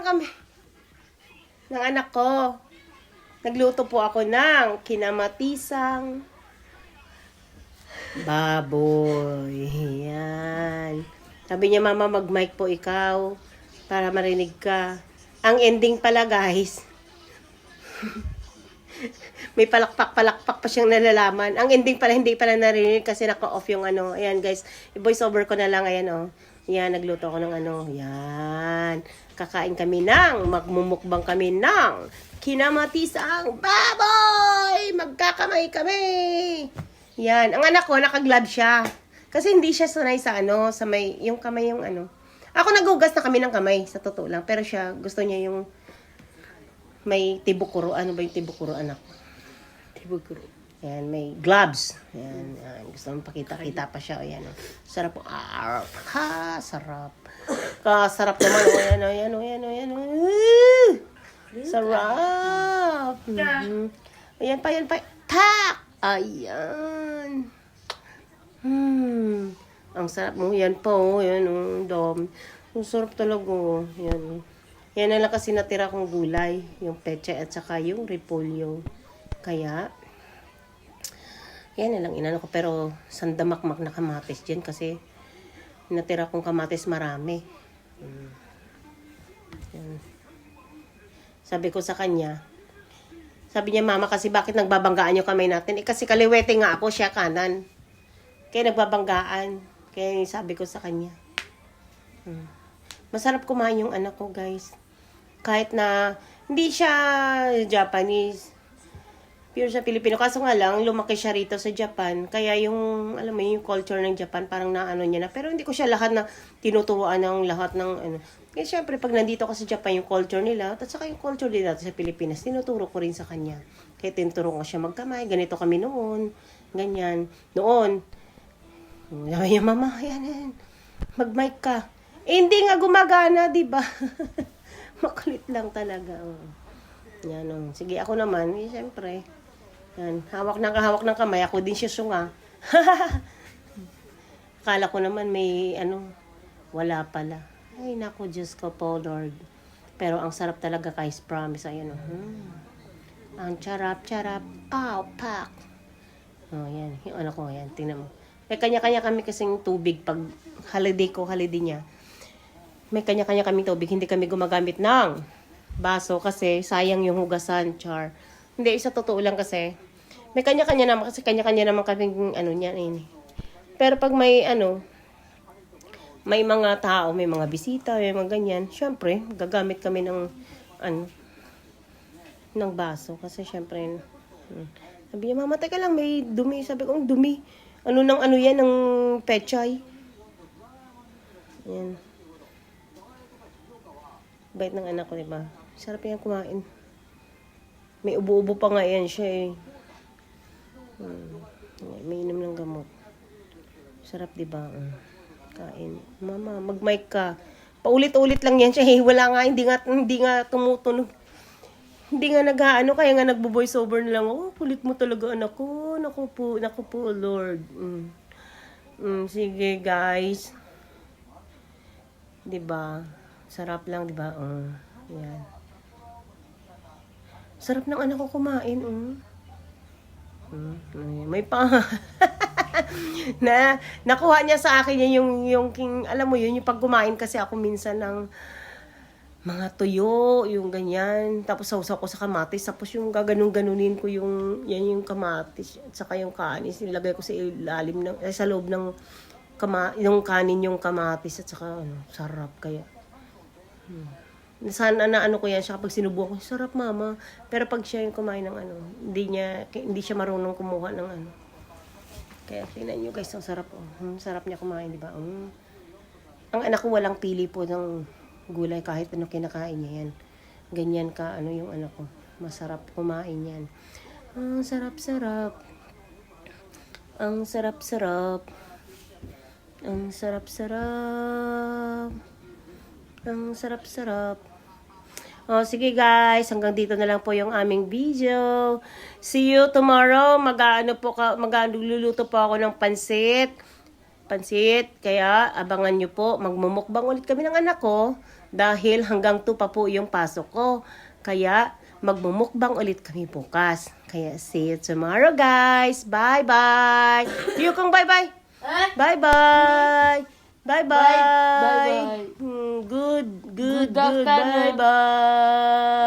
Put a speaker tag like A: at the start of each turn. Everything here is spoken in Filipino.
A: kami ng anak ko. Nagluto po ako ng kinamatisang baboy. Yan. Sabi niya, mama, mag-mic po ikaw para marinig ka. Ang ending pala, guys, may palakpak pa siyang nalalaman. Ang ending pala, hindi pala narinig kasi naka-off yung ano. Ayan, guys. I-voice over ko na lang. Ayan, oh. Yan, nagluto ako ng ano. Yan. Kakain kami magmumukbang kami ng kinamatisang baboy! Magkakamay kami! Yan. Ang anak ko, naka-glove siya. Kasi hindi siya sanay sa ano, sa may, yung kamay yung ano. Ako nagugas na kami ng kamay, sa totoo lang. Pero siya, gusto niya yung may tibukuro. Ano ba yung tibukuro, anak? Tibukuro. Yan, may gloves. Yan, yan. Gusto mong pakita-kita pa siya. Yan, oh. Sarap po. Sarap. Sarap naman. O, yan, o, yan, o, yan, o, yan, o. Sarap. Ayan pa, yan pa. Tak! Ayan. Ang sarap mo. Yan po, yan, o. Dom. Ang sarap talaga, o. Yan, o. Yan na lang kasi natira kong gulay. Yung peche at saka yung repolyo. Kaya, yan na lang inano ko. Pero, sandamakmak na kamatis dyan kasi natira kong kamatis marami. Yan. Sabi ko sa kanya, sabi niya, mama, kasi bakit nagbabanggaan yung kamay natin? Kasi kaliwete nga ako, siya kanan. Kaya nagbabanggaan. Kaya sabi ko sa kanya, masarap kumain yung anak ko, guys. Kahit na hindi siya Japanese, pure siya Pilipino. Kaso nga lang, lumaki siya rito sa Japan. Kaya yung, alam mo, yung culture ng Japan, parang naano niya na. Pero hindi ko siya lahat na tinuturuan ng lahat ng, ano. Kaya syempre, pag nandito ka sa Japan, yung culture nila, at saka yung culture nila sa Pilipinas, tinuturo ko rin sa kanya. Kaya tinuturo ko siya magkamay. Ganito kami noon. Ganyan. Noon. Sabi niya, mama, yan. Mag-mic ka. Eh, hindi nga gumagana, di ba? Makulit lang talaga. Oh. Yan, oh. Sige, ako naman, eh, syempre. Yan, hawak ng kamay. Ako din siya sunga. Akala ko naman may, wala pala. Ay, naku, Diyos ko po, Lord. Pero ang sarap talaga, guys, promise. Ayan, oh. Ang charap. Ow, pak. Oh, yan. Yung ano ko, yan. Tingnan mo. May kanya-kanya kami kasing tubig pag holiday niya. May kanya-kanya kaming tubig. Hindi kami gumagamit ng baso kasi sayang yung hugasan, char. Hindi, sa totoo lang kasi. May kanya-kanya naman kasi kanya-kanya naman kaming niyan. Pero pag may may mga tao, may mga bisita, may mga ganyan, syempre, gagamit kami ng ng baso. Kasi syempre, sabi niya, mama, teka lang, may dumi. Sabi ko, dumi. Yan, ng pechay. Yan. Bait ng anak ko, diba? Sarap yan kumain. May ubo-ubo pa nga yan siya, eh. May inom ng gamot. Sarap, diba? Kain. Mama, mag-mic ka. Paulit-ulit lang yan siya, eh. Wala nga, hindi nga tumutunog. Hindi nga kaya nga nagbo-voice over na lang. Oh, kulit mo talaga, anak ko. Naku po, Lord. Sige, guys. Diba? Sarap lang, diba? Yan. Sarap ng anak ko kumain, May nakuha niya sa akin yung alam mo yun, yung pag kumain kasi ako minsan ng mga tuyo, yung ganyan. Tapos sausaw ko sa kamatis. Tapos yung gaganong-ganunin ko yung kamatis. At saka yung kanis. Nilagay ko sa ilalim sa loob ng yung kanin yung kamatis. At saka sarap kaya. Sana ko yan siya kapag sinubukan ko. Sarap, mama. Pero pag siya yung kumain ng hindi siya marunong kumuha ng Kaya tingnan nyo, guys, ang sarap. Sarap niya kumain, di ba? Ang anak ko walang pili po ng gulay kahit ano kinakain niya yan. Ganyan ka, yung anak ko. Masarap kumain yan. Ang sarap-sarap. Ang sarap-sarap. Ang sarap-sarap. Ang sarap-sarap. Sige guys, hanggang dito na lang po yung aming video. See you tomorrow. Magluluto po ako ng pansit. Kaya abangan nyo po. Magmumukbang ulit kami ng anak ko. Dahil hanggang 2 pa po yung pasok ko. Kaya, magmumukbang ulit kami bukas. Kaya, see you tomorrow, guys. Bye-bye. Yukong bye-bye. Bye-bye. Bye-bye.
B: Bye-bye.
A: Good
B: Good afternoon.
A: Bye-bye.